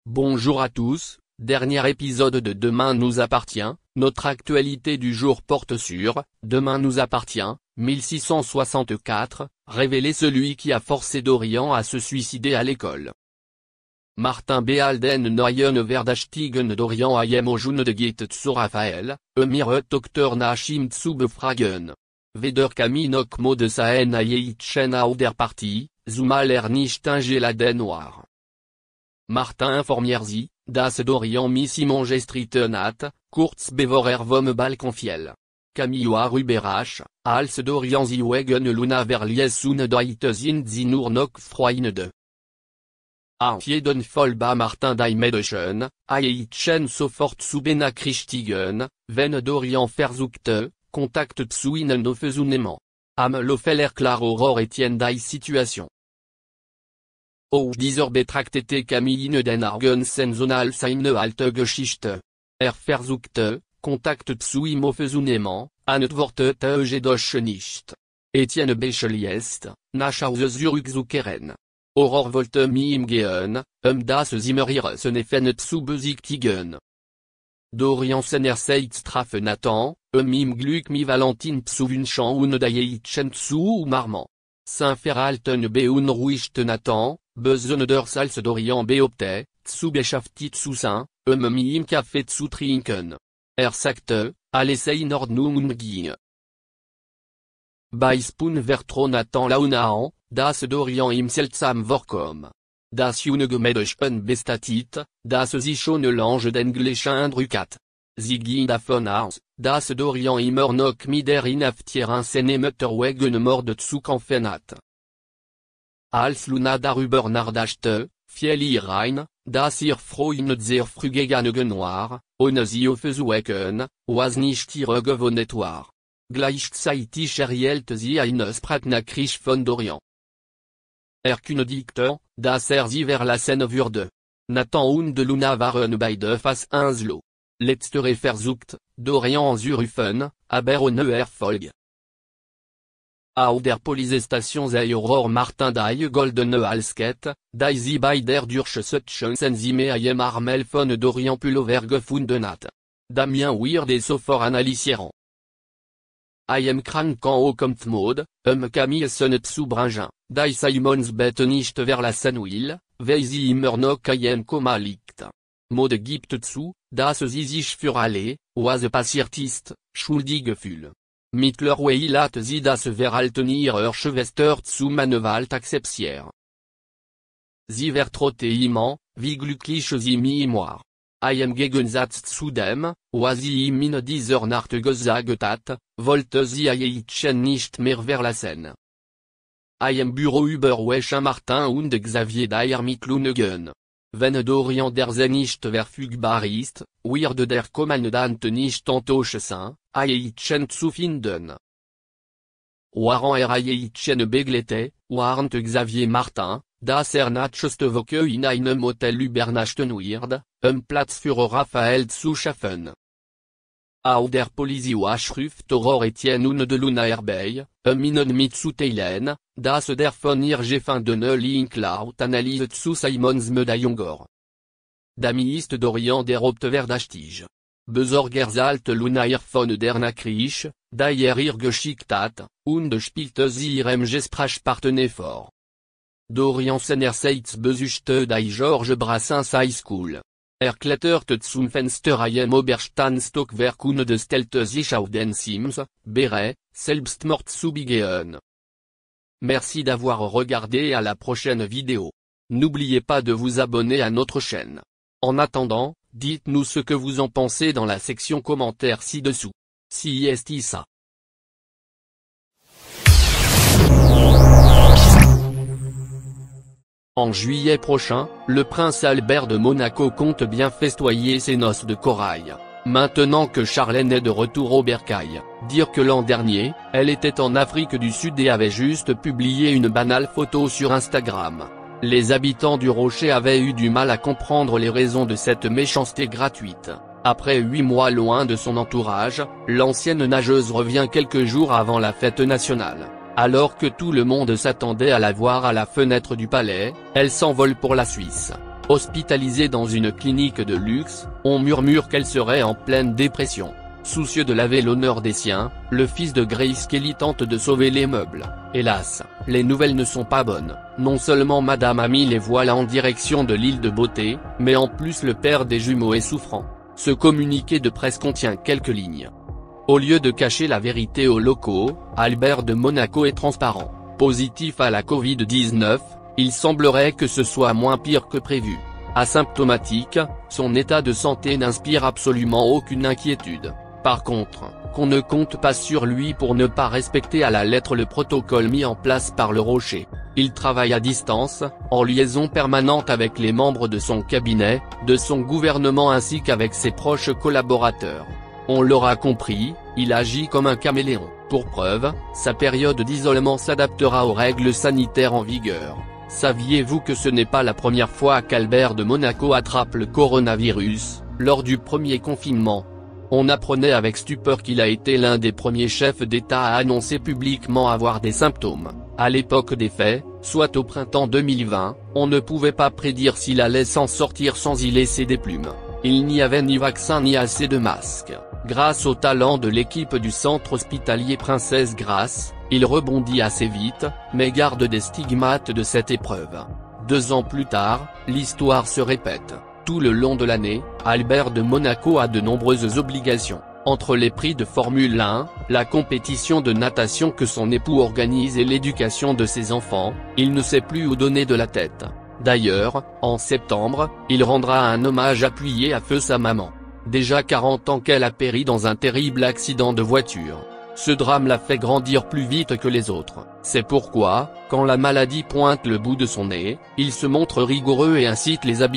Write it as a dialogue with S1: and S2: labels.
S1: Bonjour à tous, dernier épisode de Demain nous appartient, notre actualité du jour porte sur « Demain nous appartient », 1664, révélé celui qui a forcé Dorian à se suicider à l'école. Martin Behalden Neuen Verdachtigen Dorian Ayem Ojun de Git Tso Raphaël, Emir Dr Nachim Tsu Befragen. Weder Kaminok Mo de Sahen Ayeitchen Auder Party, Zumaler nicht Ingeladen Noir. Martin Informierzi, das Dorian Missimon Gestritenat, Kurz Bevorer vom Balkonfiel. Camilloir Uberach, als Dorian Ziwegen Luna Verliesun Deutezin Zinur Nok Freunde. Jeden Folba Martin Daimedeschen, Ayeitchen sofort Subena Christigen, wenn Dorian Versuchte, Kontakt Tsuinen no Fesunement. Am Lofeller Klar Aurore Etienne Dai Situation. Dieser betrachtete Camille den Argensen seine alte Geschichte. Versuchte, Kontakt zu ihm aufzunehmen, antwortete jedoch nicht. Etienne Bechelliest, nach Hause zurückzukehren. Aurore wollte mit ihm gehen, das Zimmer ihres Neffen zu besichtigen. Dorian Senerseitstrafe Nathan, ihm Glück mit Valentin zu wünschen und Ayeitchen zu umarmen. Saint-Feralten beunruhigt Nathan, besonders als Dorian behauptet, zu beschäftigt zu sein, mit ihm Kaffee zu trinken. Sagte, alles in Ordnung ging. Bei Spoon vertrau Nathan Launaan, das Dorian im seltsam vorkom. Das junge Mädchen bestattet, das sie schon lange d'Englischen Eindruck hat. Sie ging davon aus, dass Dorian immer noch mit der inhaftieren Senemeter wegen Mord zu kämpfen hat. Als Luna darüber nachdachte, fiel ihr ein, dass ihr Freund sehr früh gegangen war, ohne sie aufzuwecken, was nicht ihre Gewohnheit war. Gleichzeitig erhielt sie eine Sprachnachricht von Dorian. Kündigte, dass sie verlassen würde. Nathan und Luna waren beide fast einslo. Letztere versucht, Dorian zu rufen, aber ohne Erfolg. Auf der Polizeistation sei Aurore Martin die goldene Halskette, die sie bei der Durchsuchung Senzime Ayem Armel von Dorian Pullover gefunden hat. Damien wird sofort analysieren. Ayem kranken kommt Mode, Camille sonnet zu Bringin, die Simons Bett nicht verlassen will, weil sie immer noch Ayem Koma liegt. Mode gibt zu, dass sie sich für alle, was passiert ist, schuldig fühlt. Mittlerweile hat sie das Verhalten ihrer Schwester zu Manewalt akzeptiert. Sie vertraute ihm, wie glücklich sie mit ihm war. Im Gegensatz zu dem, was sie ihm in dieser Nacht gesagt hat, wollte sie Ayeitchen nicht mehr verlassen. Im Büro überwachen Martin und Xavier der Ermittlungen. Wenn Dorian der nicht verfügbar ist, wird der Kommandant nicht enttäuscht sein, Ayeitchen zu finden. Während Ayeitchen begleitet, warnt Xavier Martin, dass nächste Woche in einem Hotel übernachten wird, Platz für Raphael zu schaffen. Auf der Polizei schrift Aurore Etienne und de Luna herbei, ihnen mitzuteilen, dass der von ihr gefundene Link laut Analyse zu Simons Medaillongor. Damit ist Dorian der Hauptverdächtige. Besorgersalte Luna ihr von der Nachricht, die ihr geschickt hat, und spielte sie ihrem Gesprächspartner vor. Dorian Senerseits besuchte die George Brassens High School. Kletterte zum Fenster im obersten Stockwerk und stellte sich auf den Sims, Beret, Selbstmord zu begehen. Merci d'avoir regardé, à la prochaine vidéo. N'oubliez pas de vous abonner à notre chaîne. En attendant, dites-nous ce que vous en pensez dans la section commentaires ci-dessous. Si est ça. En juillet prochain, le prince Albert de Monaco compte bien festoyer ses noces de corail. Maintenant que Charlène est de retour au bercail, dire que l'an dernier, elle était en Afrique du Sud et avait juste publié une banale photo sur Instagram. Les habitants du Rocher avaient eu du mal à comprendre les raisons de cette méchanceté gratuite. Après 8 mois loin de son entourage, l'ancienne nageuse revient quelques jours avant la fête nationale. Alors que tout le monde s'attendait à la voir à la fenêtre du palais, elle s'envole pour la Suisse. Hospitalisé dans une clinique de luxe, on murmure qu'elle serait en pleine dépression. Soucieux de laver l'honneur des siens, le fils de Grace Kelly tente de sauver les meubles. Hélas, les nouvelles ne sont pas bonnes. Non seulement Madame a mis les voiles en direction de l'île de beauté, mais en plus le père des jumeaux est souffrant. Ce communiqué de presse contient quelques lignes. Au lieu de cacher la vérité aux locaux, Albert de Monaco est transparent. Positif à la Covid-19, il semblerait que ce soit moins pire que prévu. Asymptomatique, son état de santé n'inspire absolument aucune inquiétude. Par contre, qu'on ne compte pas sur lui pour ne pas respecter à la lettre le protocole mis en place par le Rocher. Il travaille à distance, en liaison permanente avec les membres de son cabinet, de son gouvernement ainsi qu'avec ses proches collaborateurs. On l'aura compris, il agit comme un caméléon. Pour preuve, sa période d'isolement s'adaptera aux règles sanitaires en vigueur. Saviez-vous que ce n'est pas la première fois qu'Albert de Monaco attrape le coronavirus, lors du premier confinement? On apprenait avec stupeur qu'il a été l'un des premiers chefs d'État à annoncer publiquement avoir des symptômes. À l'époque des faits, soit au printemps 2020, on ne pouvait pas prédire s'il allait s'en sortir sans y laisser des plumes. Il n'y avait ni vaccin ni assez de masques. Grâce au talent de l'équipe du centre hospitalier Princesse Grace, il rebondit assez vite, mais garde des stigmates de cette épreuve. 2 ans plus tard, l'histoire se répète. Tout le long de l'année, Albert de Monaco a de nombreuses obligations. Entre les prix de Formule 1, la compétition de natation que son époux organise et l'éducation de ses enfants, il ne sait plus où donner de la tête. D'ailleurs, en septembre, il rendra un hommage appuyé à feu sa maman. Déjà 40 ans qu'elle a péri dans un terrible accident de voiture. Ce drame l'a fait grandir plus vite que les autres. C'est pourquoi, quand la maladie pointe le bout de son nez, il se montre rigoureux et incite les habitants